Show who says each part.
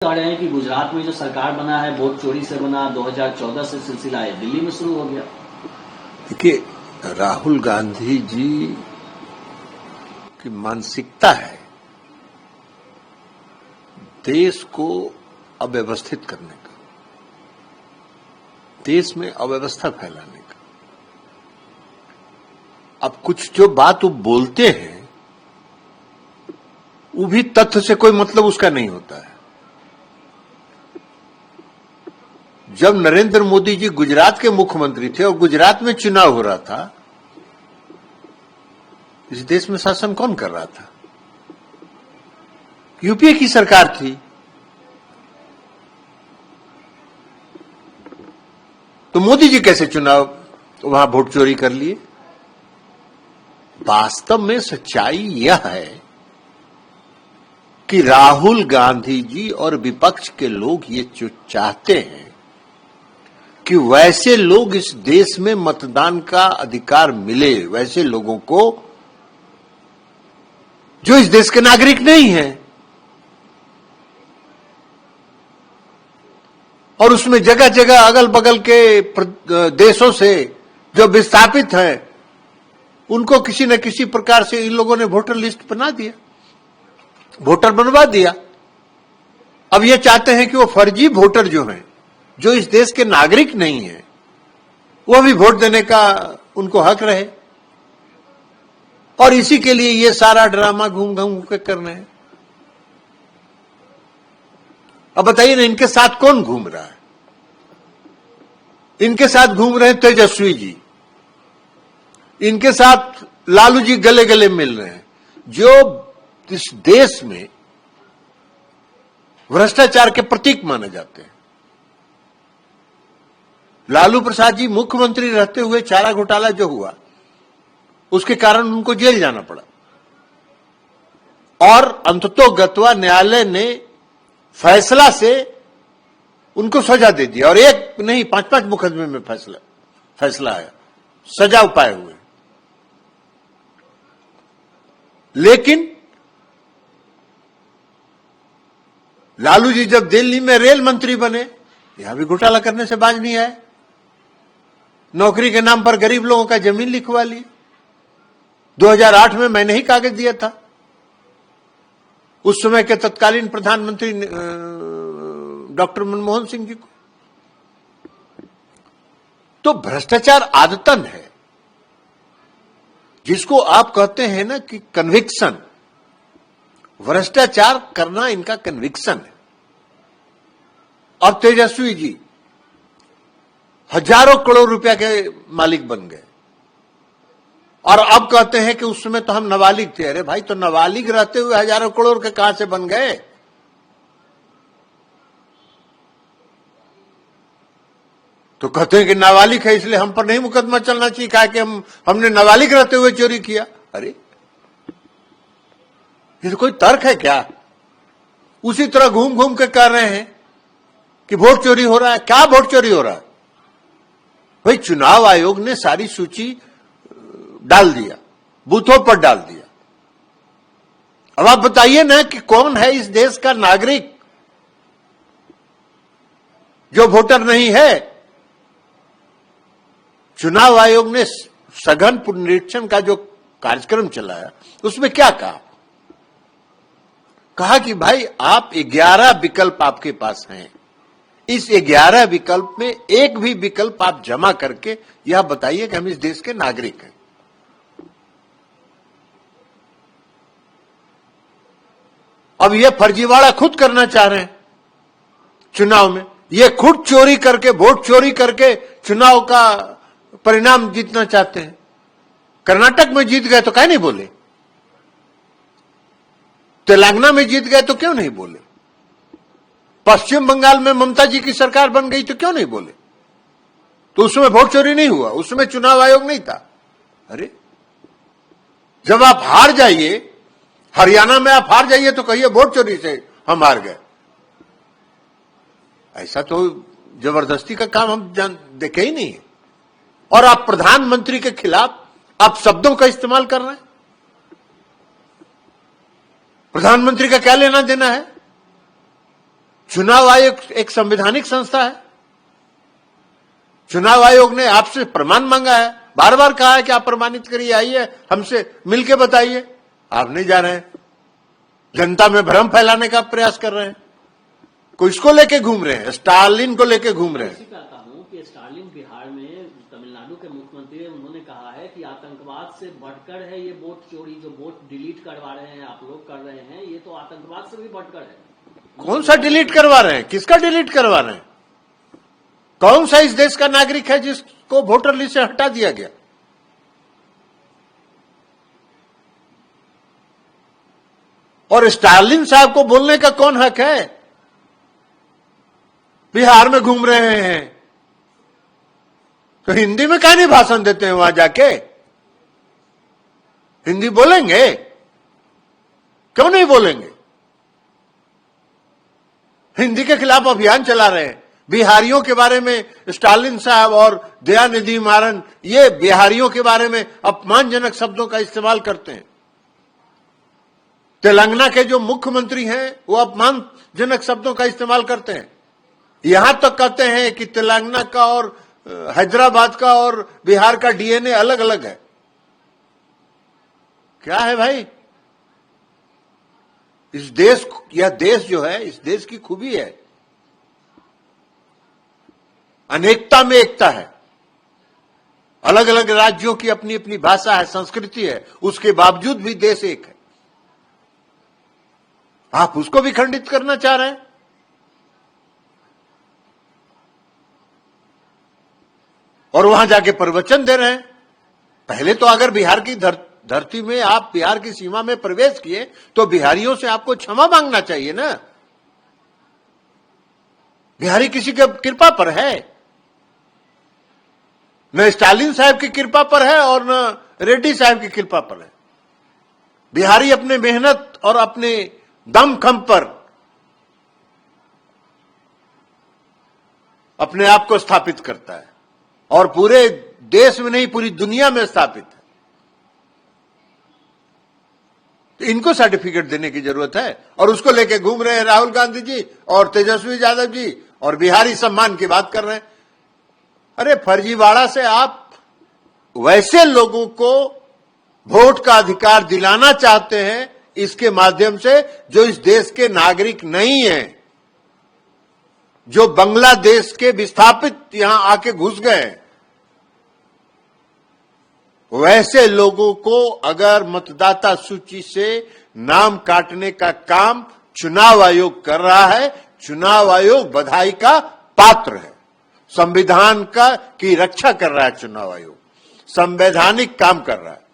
Speaker 1: कह रहे हैं कि गुजरात में जो सरकार बना है वोट चोरी से बना, 2014 से सिलसिला है, दिल्ली में शुरू हो गया।
Speaker 2: देखिए, राहुल गांधी जी की मानसिकता है देश को अव्यवस्थित करने का, देश में अव्यवस्था फैलाने का। अब कुछ जो बात वो बोलते हैं वो भी तथ्य से कोई मतलब उसका नहीं होता है। जब नरेंद्र मोदी जी गुजरात के मुख्यमंत्री थे और गुजरात में चुनाव हो रहा था, इस देश में शासन कौन कर रहा था? यूपीए की सरकार थी। तो मोदी जी कैसे चुनाव वहां वोट चोरी कर लिए? वास्तव में सच्चाई यह है कि राहुल गांधी जी और विपक्ष के लोग ये जो चाहते हैं कि वैसे लोग इस देश में मतदान का अधिकार मिले, वैसे लोगों को जो इस देश के नागरिक नहीं हैं, और उसमें जगह जगह अगल बगल के देशों से जो विस्थापित हैं, उनको किसी न किसी प्रकार से इन लोगों ने वोटर लिस्ट बना दिया, वोटर बनवा दिया। अब ये चाहते हैं कि वो फर्जी वोटर जो हैं, जो इस देश के नागरिक नहीं है, वो भी वोट देने का उनको हक रहे। और इसी के लिए ये सारा ड्रामा घूम घूम के कर रहे हैं। अब बताइए ना, इनके साथ कौन घूम रहा है? इनके साथ घूम रहे हैं तेजस्वी जी, इनके साथ लालू जी गले गले मिल रहे हैं, जो इस देश में भ्रष्टाचार के प्रतीक माने जाते हैं। लालू प्रसाद जी मुख्यमंत्री रहते हुए चारा घोटाला जो हुआ, उसके कारण उनको जेल जाना पड़ा, और अंततोगत्वा न्यायालय ने फैसला से उनको सजा दे दिया, और एक नहीं 5-5 मुकदमे में फैसला आया, सजा पाए हुए। लेकिन लालू जी जब दिल्ली में रेल मंत्री बने, यहां भी घोटाला करने से बाज नहीं आए। नौकरी के नाम पर गरीब लोगों का जमीन लिखवा ली। 2008 में मैंने ही कागज दिया था उस समय के तत्कालीन प्रधानमंत्री डॉक्टर मनमोहन सिंह जी को। तो भ्रष्टाचार आदतन है, जिसको आप कहते हैं ना कि कन्विक्शन, भ्रष्टाचार करना इनका कन्विक्शन है। और तेजस्वी जी हजारों करोड़ रुपया के मालिक बन गए, और अब कहते हैं कि उस समय तो हम नाबालिग थे। अरे भाई, तो नाबालिग रहते हुए हजारों करोड़ के कहां से बन गए? तो कहते हैं कि नाबालिग है इसलिए हम पर नहीं मुकदमा चलना चाहिए, कहा कि हमने नाबालिग रहते हुए चोरी किया। अरे, ये तो कोई तर्क है क्या? उसी तरह घूम घूम के कह रहे हैं कि वोट चोरी हो रहा है। क्या वोट चोरी हो रहा है? भाई, चुनाव आयोग ने सारी सूची डाल दिया, बूथों पर डाल दिया। अब आप बताइए ना कि कौन है इस देश का नागरिक जो वोटर नहीं है? चुनाव आयोग ने सघन पुनरीक्षण का जो कार्यक्रम चलाया, उसमें क्या कहा? कहा कि भाई, आप 11 विकल्प आपके पास हैं, इस 11 विकल्प में एक भी विकल्प आप जमा करके यह बताइए कि हम इस देश के नागरिक हैं। अब ये फर्जीवाड़ा खुद करना चाह रहे हैं चुनाव में। ये खुद चोरी करके, वोट चोरी करके चुनाव का परिणाम जीतना चाहते हैं। कर्नाटक में जीत गए तो क्या नहीं बोले? तेलंगाना में जीत गए तो क्यों नहीं बोले? पश्चिम बंगाल में ममता जी की सरकार बन गई तो क्यों नहीं बोले? तो उसमें वोट चोरी नहीं हुआ, उसमें चुनाव आयोग नहीं था। अरे, जब आप हार जाइए, हरियाणा में आप हार जाइए तो कहिए वोट चोरी से हम हार गए। ऐसा तो जबरदस्ती का काम हम देखे ही नहीं है। और आप प्रधानमंत्री के खिलाफ आप शब्दों का इस्तेमाल कर रहे हैं। प्रधानमंत्री का क्या लेना देना है? चुनाव आयोग एक संवैधानिक संस्था है। चुनाव आयोग ने आपसे प्रमाण मांगा है, बार बार कहा है कि आप प्रमाणित करिए, आइए हमसे मिलके बताइए। आप नहीं जा रहे हैं, जनता में भ्रम फैलाने का प्रयास कर रहे हैं, किसको लेके घूम रहे हैं? स्टालिन को लेके घूम रहे हैं।
Speaker 1: कहता हूं कि स्टालिन बिहार में तमिलनाडु के मुख्यमंत्री, उन्होंने कहा है कि आतंकवाद से बढ़कर है ये वोट चोरी, जो वोट डिलीट करवा रहे हैं आप लोग कर रहे हैं, ये तो आतंकवाद से भी बढ़कर है।
Speaker 2: कौन सा डिलीट करवा रहे हैं? किसका डिलीट करवा रहे हैं? कौन सा इस देश का नागरिक है जिसको वोटर लिस्ट से हटा दिया गया? और स्टालिन साहब को बोलने का कौन हक है? बिहार में घूम रहे हैं तो हिंदी में क्या नहीं भाषण देते हैं? वहां जाके हिंदी बोलेंगे, क्यों नहीं बोलेंगे? हिंदी के खिलाफ अभियान चला रहे हैं। बिहारियों के बारे में स्टालिन साहब और दयानिधि मारन ये बिहारियों के बारे में अपमानजनक शब्दों का इस्तेमाल करते हैं। तेलंगाना के जो मुख्यमंत्री हैं वो अपमानजनक शब्दों का इस्तेमाल करते हैं। यहां तक कहते हैं कि तेलंगाना का और हैदराबाद का और बिहार का डीएनए अलग अलग है। क्या है भाई? इस देश, यह देश जो है, इस देश की खूबी है, अनेकता में एकता है। अलग अलग राज्यों की अपनी अपनी भाषा है, संस्कृति है, उसके बावजूद भी देश एक है। आप उसको भी खंडित करना चाह रहे हैं? और वहां जाके प्रवचन दे रहे हैं। पहले तो अगर बिहार की धरती में आप बिहार की सीमा में प्रवेश किए तो बिहारियों से आपको क्षमा मांगना चाहिए ना। बिहारी किसी के कृपा पर है? न स्टालिन साहब की कृपा पर है और न रेड्डी साहब की कृपा पर है। बिहारी अपने मेहनत और अपने दमखम पर अपने आप को स्थापित करता है और पूरे देश में नहीं, पूरी दुनिया में स्थापित है। तो इनको सर्टिफिकेट देने की जरूरत है और उसको लेके घूम रहे हैं राहुल गांधी जी और तेजस्वी यादव जी और बिहारी सम्मान की बात कर रहे हैं। अरे फर्जीवाड़ा से आप वैसे लोगों को वोट का अधिकार दिलाना चाहते हैं इसके माध्यम से जो इस देश के नागरिक नहीं हैं, जो बांग्लादेश के विस्थापित यहां आके घुस गए हैं। वैसे लोगों को अगर मतदाता सूची से नाम काटने का काम चुनाव आयोग कर रहा है, चुनाव आयोग बधाई का पात्र है। संविधान की रक्षा कर रहा है चुनाव आयोग, संवैधानिक काम कर रहा है।